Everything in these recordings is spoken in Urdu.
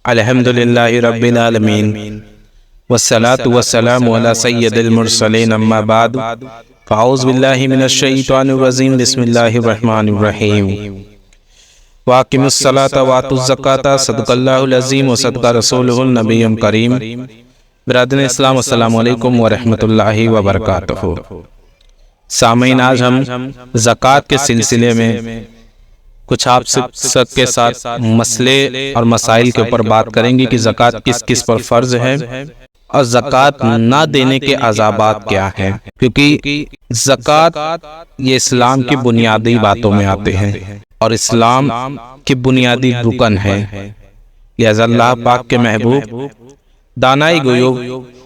الحمدللہ رب العالمین والصلاة والسلام علی سید المرسلین اما بعد فاعوذ باللہ من الشیطان الرجیم بسم اللہ الرحمن الرحیم واقم الصلاة وآتوا الزکاة صدق اللہ العظیم وصدق رسولہ النبی کریم۔ برادران اسلام السلام علیکم ورحمۃ اللہ وبرکاتہ۔ سامعین، آج ہم زکوٰۃ کے سلسلے میں کچھ آپ سب کے ساتھ مسئلے اور مسائل کے اوپر بات کریں گے کہ زکوٰۃ کس کس پر فرض ہے اور زکوٰۃ نہ دینے کے عذابات کیا ہیں، کیونکہ زکوٰۃ یہ اسلام کی بنیادی باتوں میں آتے ہیں اور اسلام کی بنیادی رکن ہے۔ لہذا اللہ پاک کے محبوب دانائی غیوب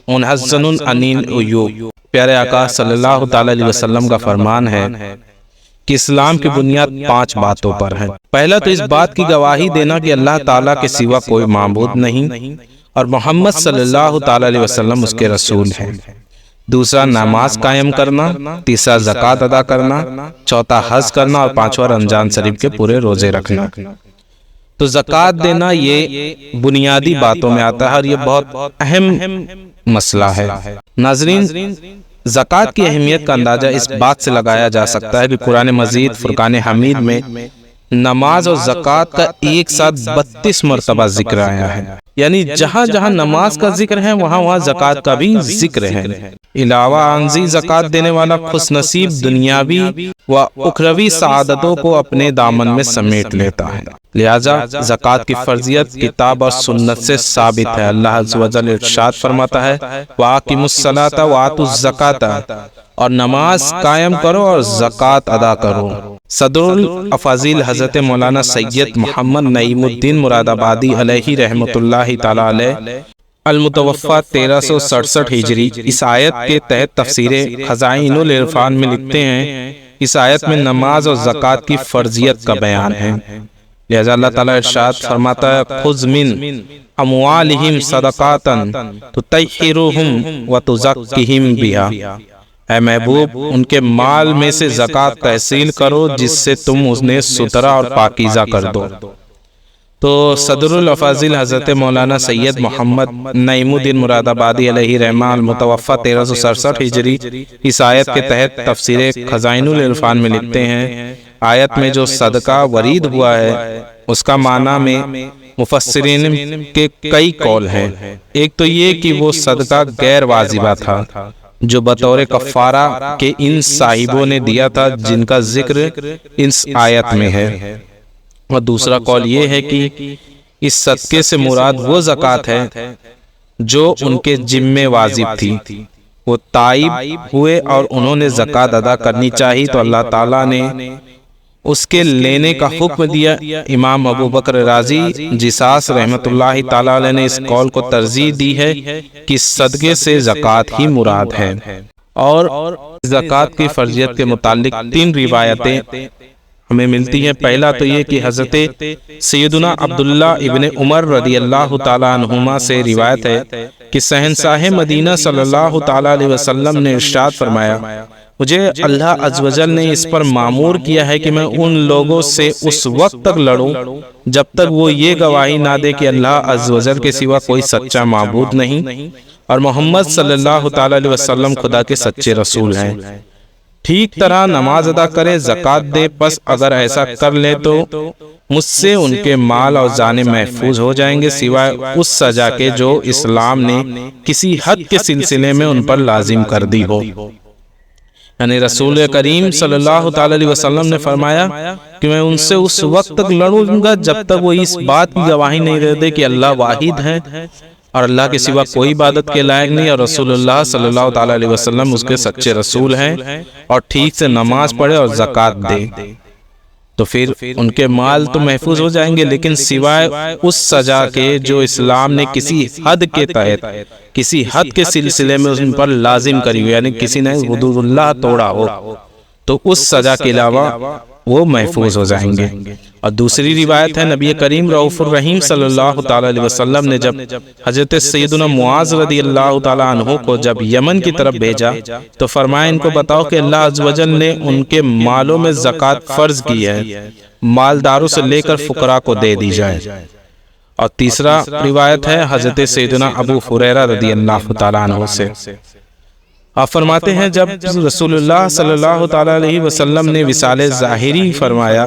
منحسن انین عیوب پیارے آقا صلی اللہ تعالی علیہ وسلم کا فرمان ہے کہ اسلام کی بنیاد 5 باتوں پر ہے۔ پہلا تو اس بات کی گواہی دینا کہ اللہ تعالیٰ کے سوا کوئی معبود نہیں اور محمد صلی اللہ تعالی علیہ وسلم اس کے رسول ہیں۔ دوسرا نماز قائم کرنا، تیسرا زکوٰۃ ادا کرنا، چوتھا حج کرنا اور پانچواں رمضان شریف کے پورے روزے رکھنا۔ تو زکوٰۃ دینا یہ بنیادی باتوں میں آتا ہے اور یہ بہت اہم مسئلہ ہے۔ ناظرین، زکوٰۃ کی اہمیت کا اندازہ اس بات سے لگایا جا سکتا ہے کہ قرآن مجید فرقان حمید میں نماز اور زکوٰۃ کا ایک ساتھ 32 مرتبہ ذکر آیا ہے، یعنی جہاں جہاں نماز کا ذکر ہے وہاں زکوٰۃ کا بھی ذکر ہے۔ علاوہ ازیں زکوٰۃ دینے والا خوش نصیب دنیاوی و اخروی سعادتوں کو اپنے دامن میں سمیٹ لیتا ہے۔ لہذا زکوٰۃ کی فرضیت کتاب اور سنت سے ثابت ہے۔ اللہ عز و جل ارشاد فرماتا ہے وَأَقِیمُوا الصَّلَاةَ وَآتُوا الزَّکَاةَ، اور نماز قائم کرو اور زکوٰۃ ادا کرو۔ صدر الافاضل حضرت مولانا سید محمد نعیم الدین مراد آبادی علیہ رحمۃ اللہ تعالی علیہ المتوفی 1367 ہجری اس آیت کے تحت تفسیر خزائن العرفان میں لکھتے ہیں، اس آیت میں نماز اور زکوٰۃ کی فرضیت کا بیان ہے۔ لہذا اللہ تعالیٰ ارشاد فرماتا ہے خذ من اموالہم صدقاتا تطہرہم وتزکیہم بہا، اے محبوب ان کے مال میں سے زکوٰۃ تحصیل کرو جس سے تم انہیں ستھرا اور پاکیزہ کر دو۔ تو صدر الافاضل حضرت مولانا سید محمد نعیم الدین مراد آبادی علیہ رحمہ المتوفی 1367 ہجری اس آیت کے تحت تفسیر خزائن العرفان میں لکھتے ہیں، آیت میں جو صدقہ ورید ہوا ہے اس کا معنی میں مفسرین کے کئی قول ہیں۔ ایک تو یہ کہ وہ صدقہ غیر واجبہ تھا جو بطور کفارہ کے ان صاحبوں نے دیا تھا جن کا ذکر اس آیت میں ہے، اور دوسرا قول یہ ہے کہ اس صدقے سے مراد وہ زکوٰۃ ہے جو ان کے ذمہ واجب تھی، وہ تائب ہوئے اور انہوں نے زکوٰۃ ادا کرنی چاہی تو اللہ تعالیٰ نے اس کے لینے کا حکم دیا۔ امام ابو بکر رازی جساس رحمت اللہ تعالی علیہ نے اس قول کو ترجیح دی ہے کہ صدقے سے زکوٰۃ ہی مراد ہے۔ اور زکوٰۃ کی فرضیت کے متعلق 3 روایتیں ہمیں ملتی ہیں۔ پہلا تو یہ کہ حضرت سیدنا عبداللہ ابن عمر رضی اللہ تعالی عنہما سے روایت ہے کہ شہنشاہ مدینہ صلی اللہ تعالی علیہ وسلم نے ارشاد فرمایا مجھے اللہ عز و جل نے اس پر مامور کیا ہے کہ میں ان لوگوں سے اس وقت تک لڑوں جب تک وہ یہ گواہی نہ دے کہ اللہ عز و جل کے سوا کوئی سچا معبود نہیں اور محمد صلی اللہ تعالی علیہ وسلم خدا کے سچے رسول ہیں۔ ٹھیک طرح نماز ادا کرے، زکوٰۃ دے، پس اگر ایسا کر لے تو مجھ سے ان کے مال اور جانیں محفوظ ہو جائیں گے سوائے اس سزا کے جو اسلام نے کسی حد کے سلسلے میں ان پر لازم کر دی ہو۔ یعنی رسول کریم صلی اللہ تعالی علیہ وسلم نے فرمایا کہ میں ان سے اس وقت تک لڑوں گا جب تک وہ اس بات کی گواہی نہیں دے دے کہ اللہ واحد ہے اور اللہ کے سوا کوئی عبادت کے لائق نہیں اور رسول اللہ صلی اللہ تعالی علیہ وسلم اس کے سچے رسول ہیں، اور ٹھیک سے نماز پڑھے اور زکوٰۃ دے تو پھر ان کے مال تو محفوظ ہو جائیں گے، لیکن سوائے اس سزا کے جو اسلام نے کسی حد کے تحت کسی حد کے سلسلے میں ان پر لازم کری ہو، یعنی کسی نے حدود اللہ توڑا ہو تو اس سزا کے علاوہ وہ محفوظ ہو جائیں گے۔ اور دوسری روایت ہے، نبی کریم رؤوف الرحیم صلی اللہ تعالی علیہ وسلم نے جب حضرت سیدنا معاذ رضی اللہ تعالی عنہ کو جب یمن کی طرف بھیجا تو فرمایا ان کو بتاؤ کہ اللہ عز و جل نے ان کے مالوں میں زکوٰۃ فرض کی ہے، مالداروں سے لے کر فقراء کو دے دی جائے۔ اور تیسرا روایت ہے حضرت سیدنا ابو ہریرہ رضی اللہ تعالی عنہ سے، آپ فرماتے ہیں جب رسول اللہ صلی اللہ تعالی علیہ وسلم نے وصال ظاہری فرمایا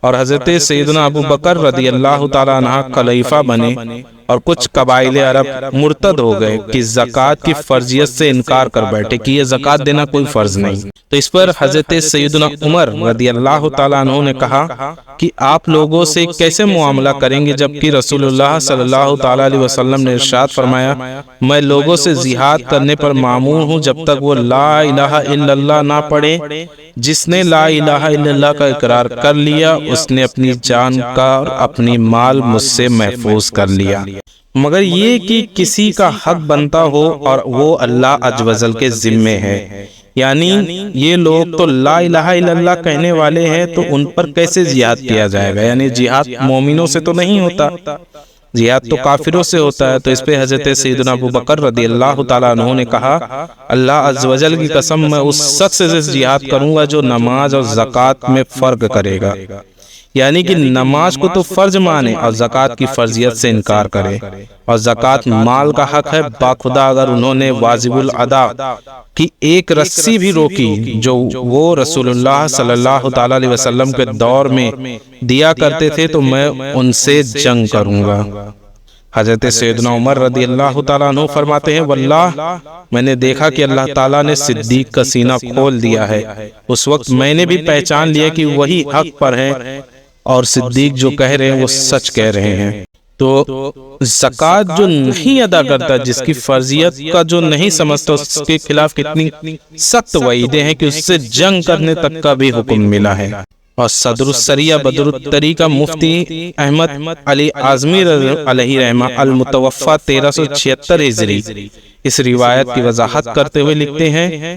اور حضرت سیدنا ابو بکر رضی اللہ تعالی عنہ خلیفہ بنے اور کچھ قبائل عرب مرتد ہو گئے کہ زکوٰۃ کی فرضیت سے انکار کر بیٹھے کہ یہ زکوٰۃ دینا کوئی فرض نہیں، تو اس پر حضرت سیدنا عمر رضی اللہ تعالیٰ عنہ نے کہا کہ آپ لوگوں سے کیسے معاملہ کریں گے جبکہ رسول اللہ صلی اللہ تعالیٰ علیہ وسلم نے ارشاد فرمایا میں لوگوں سے جہاد کرنے پر مامور ہوں جب تک وہ لا الہ الا اللہ نہ پڑھے، جس نے لا الہ الا اللہ کا اقرار کر لیا اس نے اپنی جان کا اور اپنی مال مجھ سے محفوظ کر لیا، مگر یہ کہ کسی کا حق بنتا ہو اور وہ اللہ عز و جل کے ذمے ہے، یعنی یہ لوگ تو لا الہ الا اللہ کہنے والے ہیں تو ان پر کیسے جہاد کیا جائے گا، یعنی جہاد مومنوں سے تو نہیں ہوتا، جہاد تو کافروں سے ہوتا ہے۔ تو اس پہ حضرت سیدنا ابو بکر رضی اللہ تعالیٰ عنہ نے کہا اللہ عز و جل کی قسم میں اس شخص سے جہاد کروں گا جو نماز اور زکوٰۃ میں فرق کرے گا، یعنی کہ نماز کو تو فرض مانے اور زکوٰۃ کی فرضیت سے انکار کرے، اور زکوٰۃ مال کا حق ہے، باخدا اگر انہوں نے واجب الادا کی ایک رسی بھی روکی جو وہ رسول اللہ صلی اللہ تعالی علیہ وسلم کے دور میں دیا کرتے تھے تو میں ان سے جنگ کروں گا۔ حضرت سیدنا عمر رضی اللہ تعالیٰ عنہ فرماتے ہیں واللہ میں نے دیکھا کہ اللہ تعالیٰ نے صدیق کا سینہ کھول دیا ہے، اس وقت میں نے بھی پہچان لیا کہ وہی حق پر ہے اور صدیق جو کہہ رہے ہیں وہ سچ کہہ رہے ہیں۔ تو زکوٰۃ جو نہیں ادا کرتا، جس کی فرضیت کا جو نہیں سمجھتا، اس کے خلاف کتنی سخت وعیدیں ہیں کہ اس سے جنگ کرنے تک کا بھی حکم ملا ہے۔ اور صدر السریہ بدر الطریقہ مفتی احمد علی اعظمی علیہ رحمہ المتوفہ 1376 ہجری اس روایت کی وضاحت کرتے ہوئے لکھتے ہیں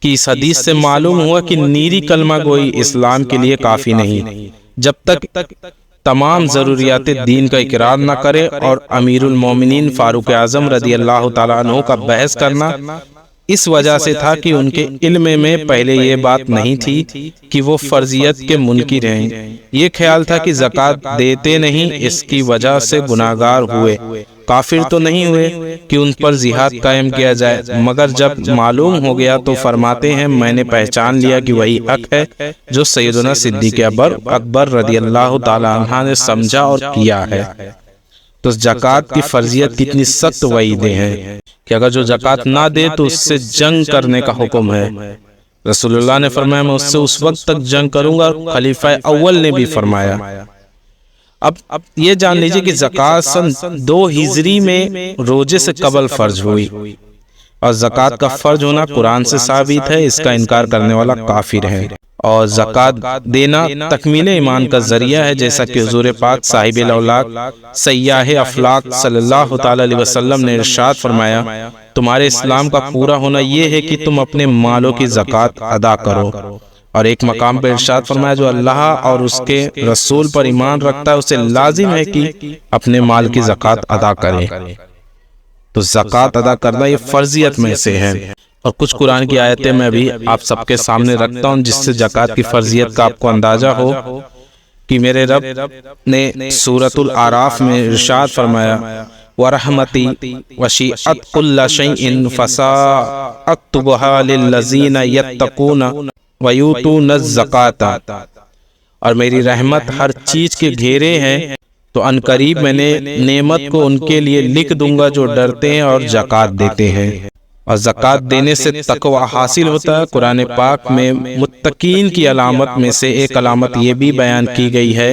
کہ اس حدیث سے معلوم ہوا کہ نیری کلمہ گوئی اسلام کے لیے کافی نہیں جب تک تمام ضروریات دین کا اقرار نہ کرے، اور امیر المومنین فاروق اعظم رضی اللہ تعالیٰ عنہ کا بحث کرنا اس وجہ سے تھا کہ ان کے علم میں پہلے یہ بات نہیں تھی کہ وہ فرضیت کے منکر ہیں، یہ خیال تھا کہ زکوٰۃ دیتے نہیں اس کی وجہ سے گناہگار ہوئے، کافر تو نہیں ہوئے کہ ان پر جہاد قائم کیا جائے، مگر جب معلوم ہو گیا تو فرماتے ہیں میں نے پہچان لیا کہ وہی حق ہے جو سیدنا صدیق اکبر رضی اللہ تعالی عنہ نے سمجھا اور کیا ہے۔ تو زکوٰۃ کی فرضیت کتنی سخت وعیدیں ہیں کہ اگر جو زکوٰۃ نہ دے تو اس سے جنگ کرنے کا حکم ہے۔ رسول اللہ نے فرمایا میں اس سے اس وقت تک جنگ کروں گا، خلیفہ اول نے بھی فرمایا۔ اب یہ جان لیجئے کہ زکوٰۃ سن 2 ہجری میں روزے سے قبل فرض ہوئی، اور زکوٰۃ کا فرض ہونا قرآن سے ثابت ہے، اس کا انکار کرنے والا کافر ہے، اور زکوٰۃ دینا تکمیل ایمان کا ذریعہ ہے، جیسا کہ حضور پاک صاحب الاولاق سیاح افلاق صلی اللہ تعالی علیہ وسلم نے ارشاد فرمایا تمہارے اسلام کا پورا ہونا یہ ہے کہ تم اپنے مالوں کی زکوٰۃ ادا کرو، اور ایک مقام پر ارشاد فرمایا جو اللہ اور اس کے رسول پر ایمان رکھتا ہے اسے لازم ہے کہ اپنے مال کی زکوٰۃ ادا کرے۔ تو زکوٰۃ ادا کرنا یہ فرضیت میں سے ہے، اور کچھ قرآن کی آیتیں میں بھی آپ سب کے سامنے رکھتا ہوں جس سے زکوٰۃ کی فرضیت کا آپ کو اندازہ ہو کہ میرے رب نے سورۃ الاعراف میں ارشاد فرمایا وَرَحْمَتِي وَشِیْعَتْ كُلَّ شَیْءٍ فَسَأَکْتُبُهَا لِلَّذِینَ یَتَّقُونَ وَیُؤْتُونَ الزَّکَاةَ، اور میری رحمت ہر چیز کے گھیرے ہیں تو عنقریب میں نے نعمت کو ان کے لیے لکھ دوں گا جو ڈرتے ہیں اور زکوٰۃ دیتے ہیں، اور زکوٰۃ دینے سے تقوی حاصل ہوتا ہے۔ قرآن پاک میں متقین کی علامت میں سے ایک علامت یہ بھی بیان کی گئی ہے،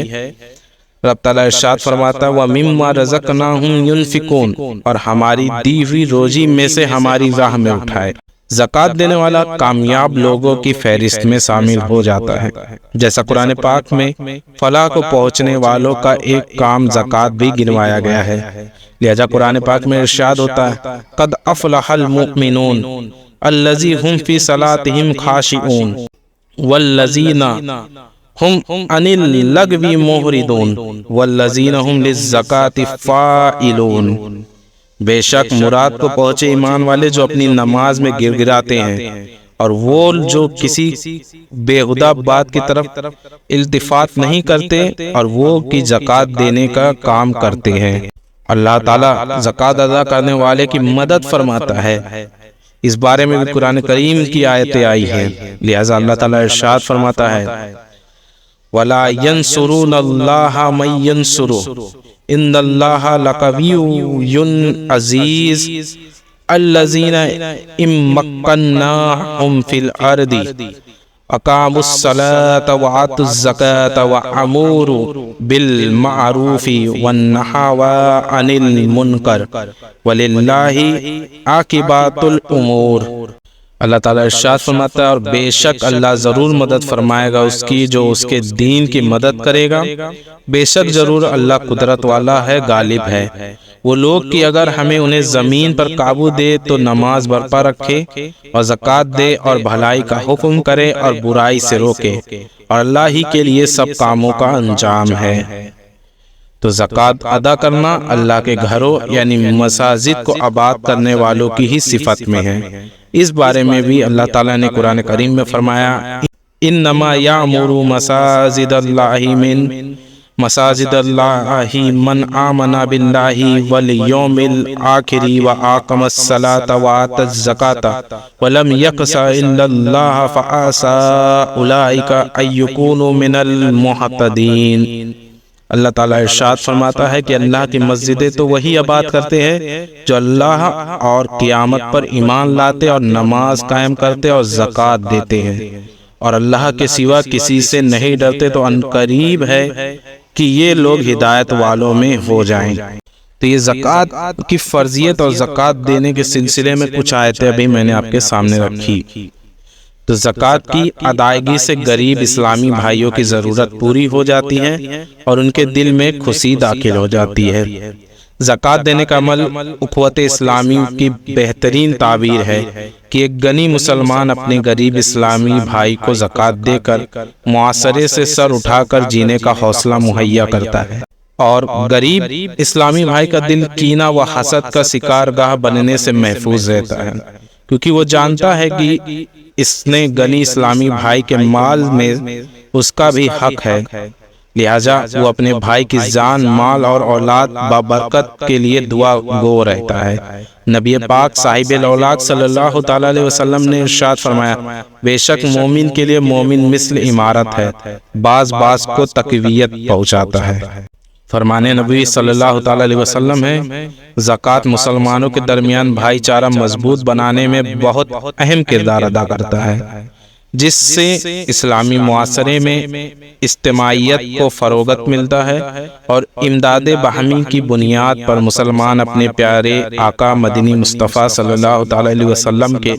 رب تعالیٰ ارشاد فرماتا ہے وَمِمَّا رَزَقْنَاهُمْ يُنْفِقُونَ، اور ہماری دی ہوئی روزی میں سے ہماری راہ میں اٹھائے۔ زکوٰۃ دینے والا کامیاب لوگوں کی فہرست میں شامل ہو جاتا ہے، جیسا قرآن پاک میں فلاح کو پہنچنے والوں کا ایک کام زکوٰۃ بھی گنوایا گیا ہے، لہذا قرآن پاک میں ارشاد ہوتا ہے قَدْ أَفْلَحَ الْمُؤْمِنُونَ الَّذِينَ هُمْ فِي صَلَاتِهِمْ خَاشِعُونَ، والذین ہم عن اللغو معرضون والذین ہم للزکاة فاعلون، بے شک مراد کو پہنچے ایمان والے جو اپنی نماز میں گر گراتے ہیں، اور وہ جو کسی بےہودہ بات کی طرف التفات نہیں کرتے اور وہ کی زکوٰۃ دینے کا کام کرتے ہیں۔ اللہ تعالیٰ زکوٰۃ ادا کرنے والے کی مدد فرماتا ہے، اس بارے میں بھی قرآن کریم کی آیتیں آئی ہیں، لہذا اللہ تعالیٰ ارشاد فرماتا ہے وَلَا يَنْصُرُونَ اللَّهَ مَن يَنْصُرُهُ إِنَّ اللَّهَ لَقَوِيٌّ عَزِيزٌ الَّذِينَ إِن مَّكَّنَّاهُمْ فِي الْأَرْضِ أَقَامُوا الصَّلَاةَ وَآتَوُا الزَّكَاةَ وَأَمَرُوا بِالْمَعْرُوفِ وَنَهَوْا عَنِ الْمُنكَرِ وَلِلَّهِ عَاقِبَةُ الْأُمُورِ۔ اللہ تعالیٰ ارشاد فرماتا ہے اور بے شک اللہ ضرور مدد فرمائے گا اس کی جو اس کے دین کی مدد کرے گا، بے شک ضرور اللہ قدرت والا ہے، غالب ہے۔ وہ لوگ کہ اگر ہمیں انہیں زمین پر قابو دے تو نماز برپا رکھے اور زکوٰۃ دے اور بھلائی کا حکم کرے اور برائی سے روکے، اور اللہ ہی کے لیے سب کاموں کا انجام ہے۔ تو زکوٰۃ ادا کرنا اللہ کے گھروں یعنی مساجد کو آباد کرنے والوں کی ہی صفت میں ہے۔ اس بارے میں بھی اللہ تعالیٰ نے قرآن کریم میں فرمایا انما یعمر مساجد اللہ من آمن باللہ والیوم الآخر وآقم الصلاة وآتى الزکاة ولم یخش الا اللہ فعسى اولئک ان یکونوا من المہتدین۔ اللہ تعالیٰ ارشاد فرماتا ہے کہ اللہ کی مسجدیں تو وہی آباد کرتے ہیں جو اللہ اور قیامت پر ایمان لاتے اور نماز قائم کرتے اور زکوٰۃ دیتے ہیں، اور اللہ کے سوا کسی سے نہیں ڈرتے، تو ان قریب ہے کہ یہ لوگ ہدایت والوں میں ہو جائیں۔ تو یہ زکوٰۃ کی فرضیت اور زکوٰۃ دینے کے سلسلے میں کچھ آیتیں ابھی میں نے آپ کے سامنے رکھی۔ تو زکوٰۃ کی ادائیگی سے غریب اسلامی بھائیوں کی ضرورت پوری ہو جاتی ہے اور ان کے دل میں خوشی داخل ہو جاتی ہے۔ زکوٰۃ دینے کا عمل اخوت اسلامی کی بہترین تعبیر ہے کہ ایک غنی مسلمان اپنے غریب اسلامی بھائی کو زکوٰۃ دے کر معاشرے سے سر اٹھا کر جینے کا حوصلہ مہیا کرتا ہے، اور غریب اسلامی بھائی کا دل کینہ و حسد کا شکار گاہ بننے سے محفوظ رہتا ہے، کیونکہ وہ جانتا ہے کہ اس نے غنی اسلامی بھائی کے مال میں اس کا بھی حق ہے، لہٰذا وہ اپنے بھائی کی جان، مال اور اولاد بابرکت کے لیے دعا گو رہتا ہے۔ نبی پاک صاحب الاولاق صلی اللہ تعالیٰ علیہ وسلم نے ارشاد فرمایا بے شک مومن کے لیے مومن مثل عمارت ہے، بعض کو تقویت پہنچاتا ہے۔ فرمان نبی صلی اللہ تعالیٰ علیہ وسلم ہے زکوٰۃ مسلمانوں کے درمیان بھائی چارہ مضبوط بنانے میں بہت اہم کردار ادا کرتا ہے، جس سے اسلامی معاشرے میں اجتماعیت کو فروغت ملتا ہے، اور امداد باہمی کی بنیاد پر مسلمان اپنے پیارے آقا مدنی مصطفیٰ صلی اللہ تعالیٰ علیہ وسلم کے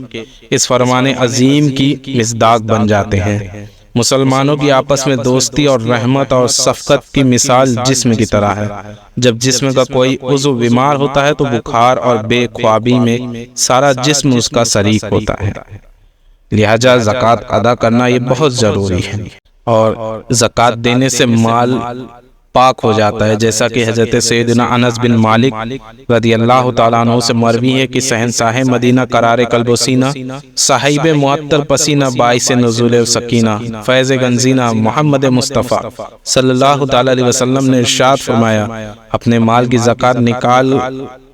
اس فرمان عظیم کی مصداق بن جاتے ہیں۔ مسلمانوں کی آپس میں دوستی اور رحمت اور شفقت کی مثال جسم کی طرح ہے۔ جب جسم کا کوئی عضو بیمار ہوتا ہے تو بخار اور بے خوابی میں سارا جسم اس کا شریک ہوتا ہے، لہذا زکوٰۃ ادا کرنا یہ بہت ضروری ہے، اور زکوٰۃ دینے سے مال پاک ہو جاتا ہے، جیسا کہ حضرت سیدنا انس بن مالک رضی اللہ تعالیٰ عنہ سے مروی ہے کہ شہنشاہ مدینہ قرار قلب و سینہ، صاحب معطر پسینہ، باعث نزول سکینہ، فیض گنزینہ محمد مصطفیٰ صلی اللہ تعالیٰ علیہ وسلم نے ارشاد فرمایا اپنے مال کی زکوٰۃ نکال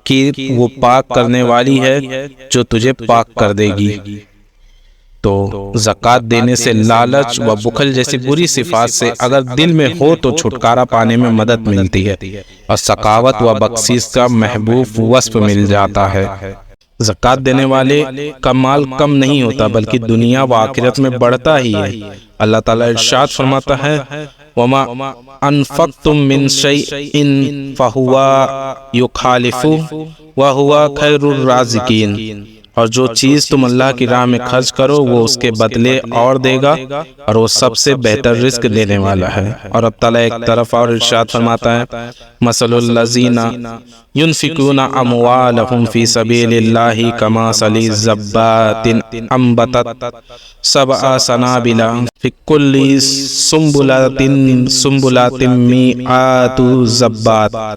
کہ وہ پاک کرنے والی ہے جو تجھے پاک کر دے گی۔ تو زکوٰۃ دینے سے لالچ و بخل جیسی بری صفات سے اگر دل میں ہو تو چھٹکارا پانے میں مدد ملتی ہے، اور سخاوت و بخشش کا محبوب وصف مل جاتا ہے۔ زکوٰۃ دینے والے کا مال کم نہیں ہوتا بلکہ دنیا و آخرت میں بڑھتا ہی ہے۔ اللہ تعالیٰ ارشاد فرماتا ہے وَمَا أَنفَقْتُم مِّن شَيْءٍ فَهُوَ يُخْلِفُهُ وَهُوَ خَيْرُ الرَّازِقِينَ، اور جو چیز تم اللہ کی راہ میں خرچ کرو وہ اس کے بدلے اور دے گا، اور وہ سب سے بہتر رزق دینے والا ہے۔ اور اب تعالیٰ ایک طرف اور ارشاد فرماتا ہے، مثل الذین ينفقون اموالهم في سبيل الله كمثل حبة انبتت سبع سنابل في كل سنبلة مئات حبة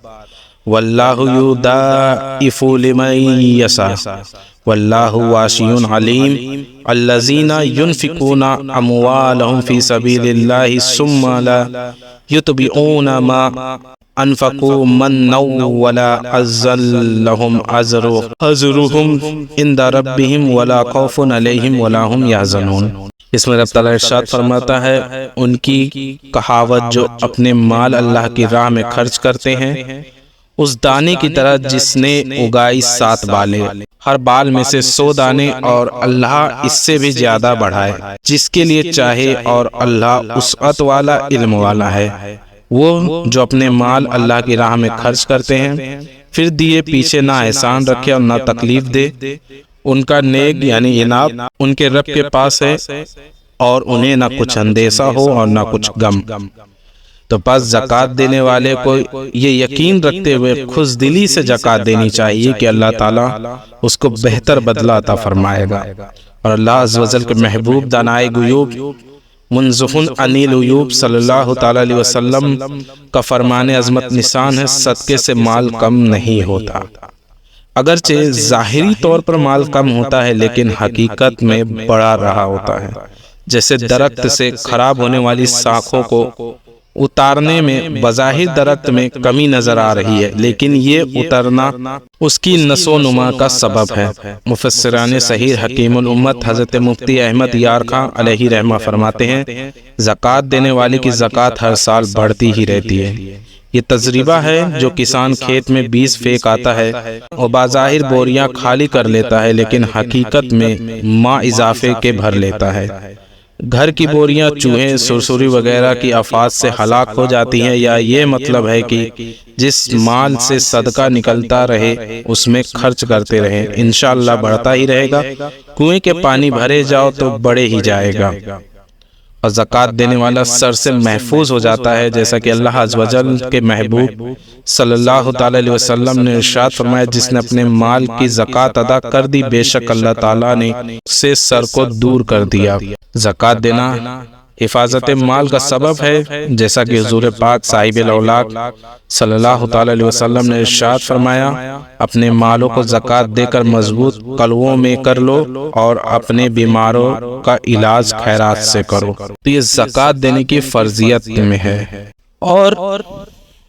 واللہ یضاعف لمن یشاء واللہ واسع علیم۔ الذین ينفقون اموالهم في سبيل الله ثم لا يتبعون ما انفقوا منا ولا اذى لهم اجرهم عند ربهم ولا خوف عليهم ولا هم يحزنون۔ اس میں رب تعالیٰ ارشاد فرماتا ہے، ان کی کہاوت جو اپنے مال اللہ کی راہ میں خرچ کرتے ہیں اس دانے کی طرح جس نے اگائی 7 بالیں، ہر بال میں سے 100 دانے، اور اللہ اس سے بھی زیادہ بڑھائے جس کے لیے چاہے، اور اللہ وسعت والا علم والا ہے۔ وہ جو اپنے مال اللہ کی راہ میں خرچ کرتے ہیں پھر دیے پیچھے نہ احسان رکھے اور نہ تکلیف دے، ان کا نیک یعنی انعام ان کے رب کے پاس ہے، اور انہیں نہ کچھ اندیشہ ہو اور نہ کچھ غم۔ تو پس زکوٰۃ دینے والے کو یہ یقین رکھتے ہوئے خوش دلی سے زکوٰۃ دینی چاہیے کہ اللہ تعالیٰ اس کو بہتر بدلہ عطا فرمائے گا۔ اور اللہ عز و جل کے محبوب دانائے غیوب منزہن عن العیوب صلی اللہ تعالیٰ علیہ وسلم کا فرمان عظمت نشان ہے، صدقے سے مال کم نہیں ہوتا۔ اگرچہ ظاہری طور پر مال کم ہوتا ہے لیکن حقیقت میں بڑا رہا ہوتا ہے، جیسے درخت سے خراب ہونے والی شاخوں کو اتارنے میں بظاہر درخت میں کمی نظر آ رہی ہے، لیکن یہ اترنا اس کی نشو و نما کا سبب ہے۔ مفسران صحیح حکیم الامت حضرت مفتی احمد یار خان علیہ رحمہ فرماتے ہیں، زکوٰۃ دینے والے کی زکوٰۃ ہر سال بڑھتی ہی رہتی ہے۔ یہ تجربہ ہے جو کسان کھیت میں بیج پھینک آتا ہے اور بظاہر بوریاں خالی کر لیتا ہے لیکن حقیقت میں ماں اضافے کے بھر لیتا ہے۔ گھر کی بوریاں چوہے، سرسری وغیرہ کی آفات سے ہلاک ہو جاتی ہیں، یا یہ مطلب ہے کہ جس مال سے صدقہ نکلتا رہے اس میں خرچ کرتے رہیں، انشاءاللہ بڑھتا ہی رہے گا۔ کنویں کے پانی بھرے جاؤ تو بڑھے ہی جائے گا، اور زکوٰۃ دینے والا سر سے محفوظ ہو جاتا ہے، جیسا کہ اللہ عز و جل کے محبوب صلی اللہ تعالیٰ علیہ وسلم نے ارشاد فرمایا، جس نے اپنے مال کی زکوٰۃ ادا کر دی بے شک اللہ تعالیٰ نے اس سے سر کو دور کر دیا۔ زکوٰۃ دینا حفاظت مال کا سبب ہے، جیسا کہ حضور پاک صاحب الاولاق صلی اللہ تعالیٰ علیہ وسلم نے ارشاد فرمایا، اپنے مالوں کو زکوٰۃ دے کر مضبوط قلعوں میں کر لو اور اپنے بیماروں کا علاج خیرات سے کرو۔ تو یہ زکوٰۃ دینے کی فرضیت میں ہے۔ اور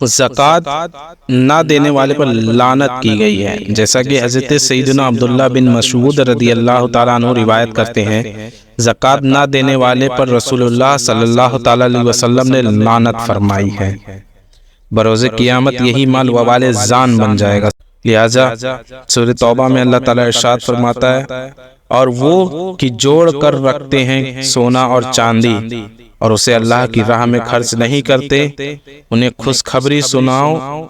زکوٰۃ نہ دینے والے پر لعنت کی گئی ہے، جیسا کہ حضرت سیدنا عبداللہ بن مسعود رضی اللہ تعالیٰ عنہ روایت کرتے ہیں، زکوٰۃ نہ دینے والے پر رسول اللہ صلی اللہ تعالیٰ علیہ وسلم نے لعنت فرمائی ہے، بروز قیامت یہی مال وبال زان بن جائے گا۔ لہٰذا سورہ توبہ میں اللہ تعالیٰ ارشاد فرماتا ہے، اور وہ کی جوڑ کر رکھتے ہیں سونا اور چاندی اور اسے اللہ کی راہ میں خرچ نہیں کرتے، انہیں خوشخبری سناؤ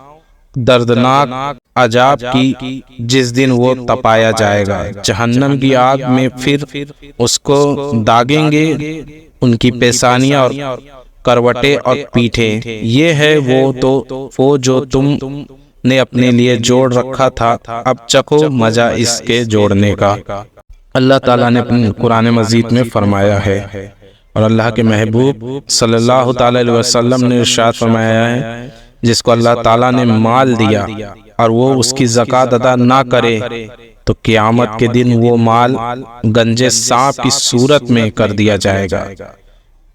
دردناک عذاب کی، جس دن وہ تپایا جائے گا جہنم کی آگ میں، پھر اس کو داغیں گے ان کی پیشانیاں اور کروٹیں اور پیٹھیں، یہ ہے وہ جو تم نے اپنے لیے جوڑ رکھا تھا، اب چکھو مزہ اس کے جوڑنے کا۔ اللہ تعالیٰ نے اپنے قرآن مجید میں فرمایا ہے، اور اللہ کے محبوب صلی اللہ تعالیٰ علیہ وسلم نے ارشاد فرمایا ہے، جس کو اللہ تعالیٰ نے مال دیا اور وہ اس کی زکوٰۃ ادا نہ کرے تو قیامت کے دن وہ مال گنجے سانپ کی صورت میں کر دیا جائے گا،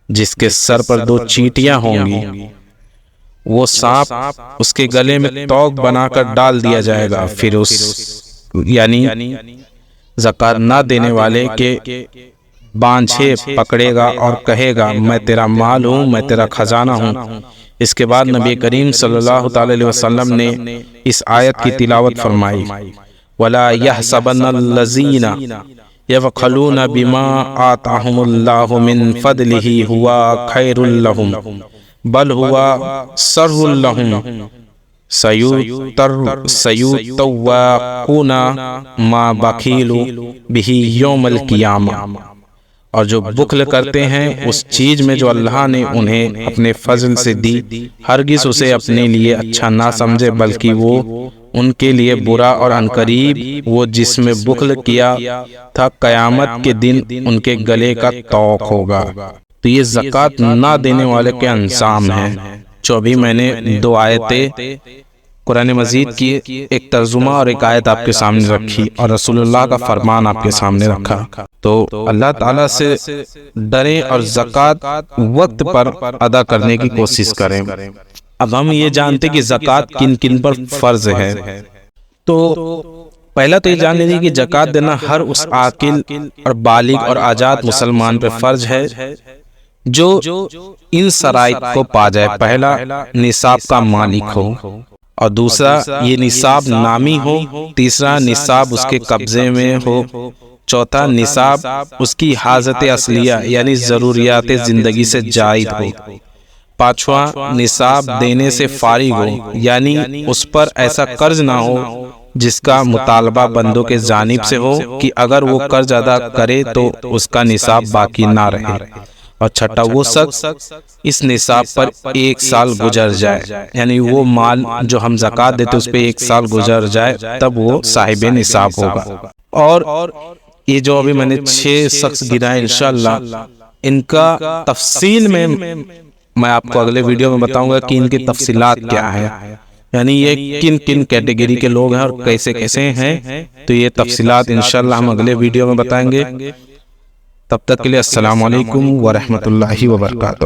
جس کے سر پر 2 چیٹیاں ہوں گی، وہ سانپ اس کے گلے میں توق بنا کر ڈال دیا جائے گا، پھر اس یعنی زکوٰۃ نہ دینے والے کے بانجھے پکڑے گا اور کہے گا، میں تیرا مال ہوں، میں تیرا خزانہ ہوں۔ اس کے بعد نبی کریم صلی اللہ تعالی علیہ وسلم نے اس آیت کی تلاوت فرمائی، وَلَا يَحْسَبَنَّ الَّذِينَ يَبْخَلُونَ بِمَا آتَاهُمُ اللَّهُ مِنْ فَضْلِهِ هُوَ خَيْرٌ لَهُمْ بَلْ هُوَ شَرٌّ لَهُمْ سیطوقون ما بخیلوا بہ یوم القیامہ، اور جو بخل کرتے ہیں اس چیز میں جو اللہ نے انہیں اپنے فضل سے دی، ہرگز اسے اپنے لیے اچھا نہ سمجھے، بلکہ وہ ان کے لیے برا، اور عنقریب وہ جس میں بخل کیا تھا قیامت کے دن ان کے گلے کا طوق ہوگا۔ تو یہ زکوٰۃ نہ دینے والے کے انجام ہیں۔ جو ابھی میں نے دو آیتیں قرآن مجید کی ایک ترجمہ اور ایک آیت آپ کے سامنے رکھی، اور رسول اللہ کا فرمان آپ کے سامنے رکھا۔ تو اللہ تعالیٰ سے ڈریں اور زکوٰۃ وقت پر ادا کرنے کی کوشش کریں۔ اب ہم یہ جانتے کہ زکوٰۃ کن کن پر فرض ہے۔ تو پہلا تو یہ جان لیجیے کہ زکوٰۃ دینا ہر اس عاقل اور بالغ اور آزاد مسلمان پہ فرض ہے جو ان شرائط کو پا جائے۔ پہلا، نصاب کا مالک ہو، اور دوسرا یہ نصاب نامی ہو، تیسرا نصاب اس کے قبضے میں ہو، چوتھا نصاب اس کی حاجت اصلیہ یعنی ضروریات زندگی سے زائد ہو، پانچواں نصاب دینے سے فارغ ہو، یعنی اس پر ایسا قرض نہ ہو جس کا مطالبہ بندوں کے جانب سے ہو کہ اگر وہ قرض ادا کرے تو اس کا نصاب باقی نہ رہے، اور چھٹا وہ شخص اس نصاب پر 1 سال گزر جائے، یعنی وہ مال جو ہم زکوٰۃ دیتے اس پہ 1 سال گزر جائے تب وہ صاحب نصاب ہوگا۔ اور یہ جو ابھی میں نے 6 شخص گنائے انشاءاللہ ان کا تفصیل میں آپ کو اگلے ویڈیو میں بتاؤں گا کہ ان کی تفصیلات کیا ہے، یعنی یہ کن کن کیٹیگری کے لوگ ہیں اور کیسے کیسے ہیں۔ تو یہ تفصیلات انشاءاللہ ہم اگلے ویڈیو میں بتائیں گے۔ تب تک کے لیے السلام علیکم ورحمۃ اللہ وبرکاتہ۔